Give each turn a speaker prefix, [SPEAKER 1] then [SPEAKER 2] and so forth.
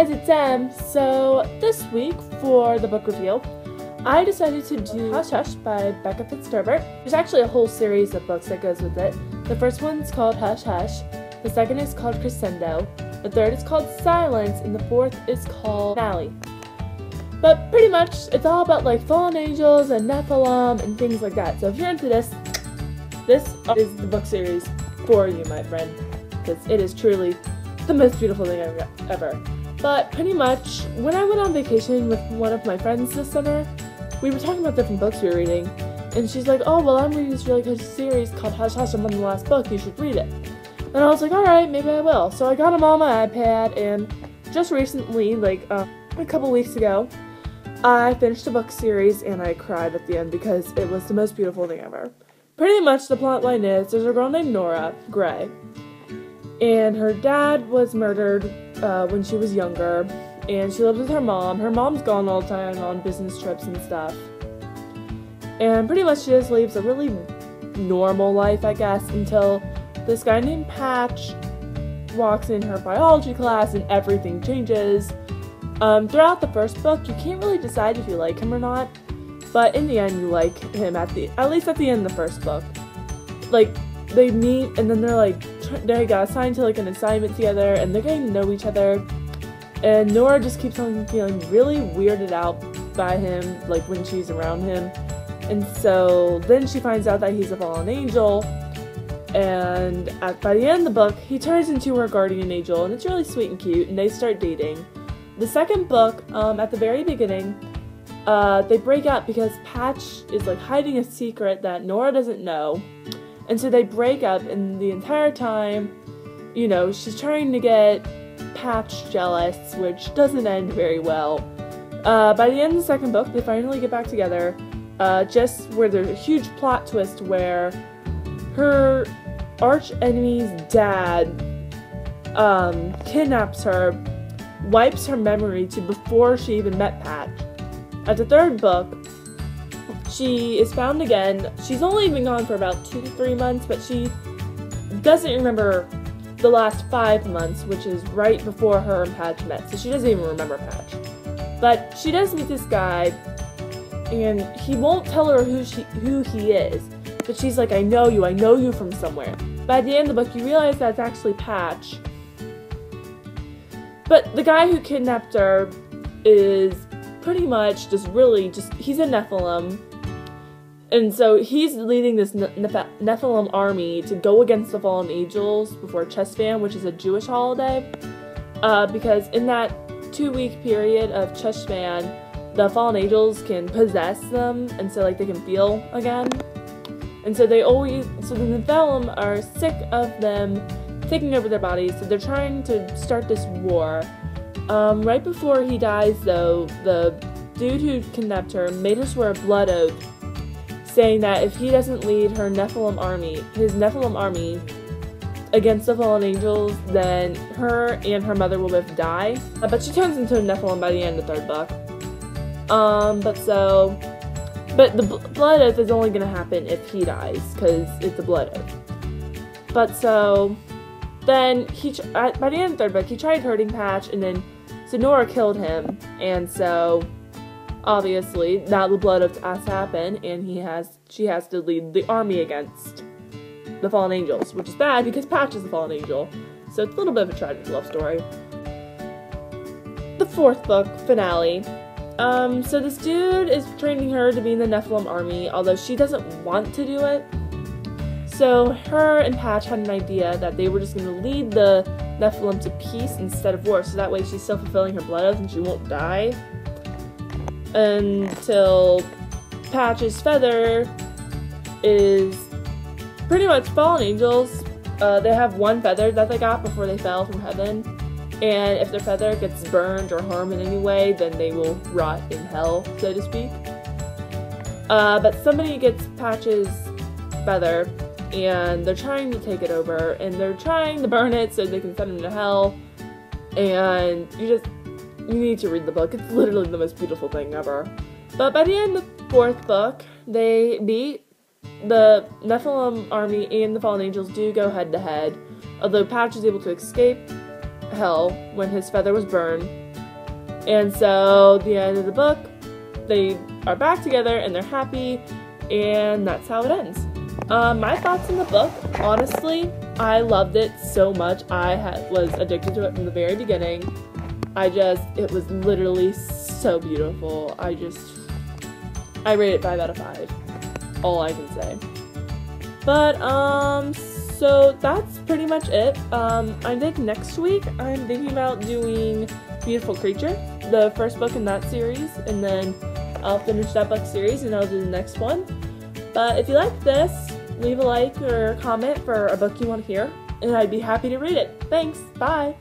[SPEAKER 1] guys, it's Em. So this week for the book review, I decided to do Hush Hush by Becca Fitzterbert. There's actually a whole series of books that goes with it. The first one's called Hush Hush, the second is called Cresendo, the third is called Silence, and the fourth is called Finale. But pretty much, it's all about like fallen angels and Nephilim and things like that. So if you're into this is the book series for you, my friend, because it is truly the most beautiful thing ever. But pretty much, when I went on vacation with one of my friends this summer, we were talking about different books we were reading, and she's like, oh, well, I'm reading this really good series called Hush Hush, I'm on the last book, you should read it. And I was like, alright, maybe I will. So I got them on my iPad, and just recently, like a couple weeks ago, I finished the book series, and I cried at the end because it was the most beautiful thing ever. Pretty much the plot line is, there's a girl named Nora Gray, and her dad was murdered when she was younger, and she lived with her mom. Her mom's gone all the time on business trips and stuff. And pretty much she just leads a really normal life, I guess, until this guy named Patch walks in her biology class and everything changes. Throughout the first book, you can't really decide if you like him or not, but in the end you like him at least at the end of the first book. Like, they meet and then they're like, they got assigned to like an assignment together and they're getting to know each other, and Nora just keeps on feeling really weirded out by him, like when she's around him. And so then she finds out that he's a fallen angel, and by the end of the book he turns into her guardian angel, and it's really sweet and cute, and they start dating. The second book, at the very beginning, they break up because Patch is like hiding a secret that Nora doesn't know. And so they break up, and the entire time, you know, she's trying to get Patch jealous, which doesn't end very well. By the end of the second book, they finally get back together, just where there's a huge plot twist where her arch enemy's dad kidnaps her, wipes her memory to before she even met Patch. At the third book, she is found again. She's only been gone for about 2 to 3 months, but she doesn't remember the last 5 months, which is right before her and Patch met, so she doesn't even remember Patch. But she does meet this guy, and he won't tell her who he is, but she's like, I know you from somewhere. By the end of the book, you realize that's actually Patch. But the guy who kidnapped her is pretty much he's a Nephilim. And so he's leading this Nephilim army to go against the fallen angels before Cheshvan, which is a Jewish holiday. Because in that 2-week period of Cheshvan, the fallen angels can possess them, and so like they can feel again. And so the Nephilim are sick of them taking over their bodies, so they're trying to start this war. Right before he dies, though, the dude who kidnapped her made her swear a blood oath, saying that if he doesn't lead his Nephilim army against the fallen angels, then her and her mother will both die. But she turns into a Nephilim by the end of the third book. But the blood oath is only gonna happen if he dies, because it's a blood oath. But so then by the end of the third book, he tried hurting Patch, and then Nora killed him, and so obviously now the blood oath has to happen, and she has to lead the army against the fallen angels, which is bad because Patch is the fallen angel. So it's a little bit of a tragic love story. The fourth book, Finale. So this dude is training her to be in the Nephilim army, although she doesn't want to do it. So her and Patch had an idea that they were just going to lead the Nephilim to peace instead of war, so that way she's still fulfilling her blood oath and she won't die. Until Patch's feather is pretty much fallen angels. They have one feather that they got before they fell from heaven, and if their feather gets burned or harmed in any way, then they will rot in hell, so to speak. But somebody gets Patch's feather, and they're trying to take it over, and they're trying to burn it so they can send him to hell, and you need to read the book. It's literally the most beautiful thing ever. But by the end of the fourth book, they beat the Nephilim army, and the fallen angels do go head to head, although Patch is able to escape hell when his feather was burned, And so the end of the book, they are back together and they're happy, and that's how it ends. My thoughts on the book, honestly, I loved it so much. I was addicted to it from the very beginning. It was literally so beautiful. I rate it 5 out of 5. All I can say. But, so that's pretty much it. I think next week I'm thinking about doing Beautiful Creature, the first book in that series, and then I'll finish that book series and I'll do the next one. But if you like this, leave a like or a comment for a book you want to hear, and I'd be happy to read it. Thanks, bye!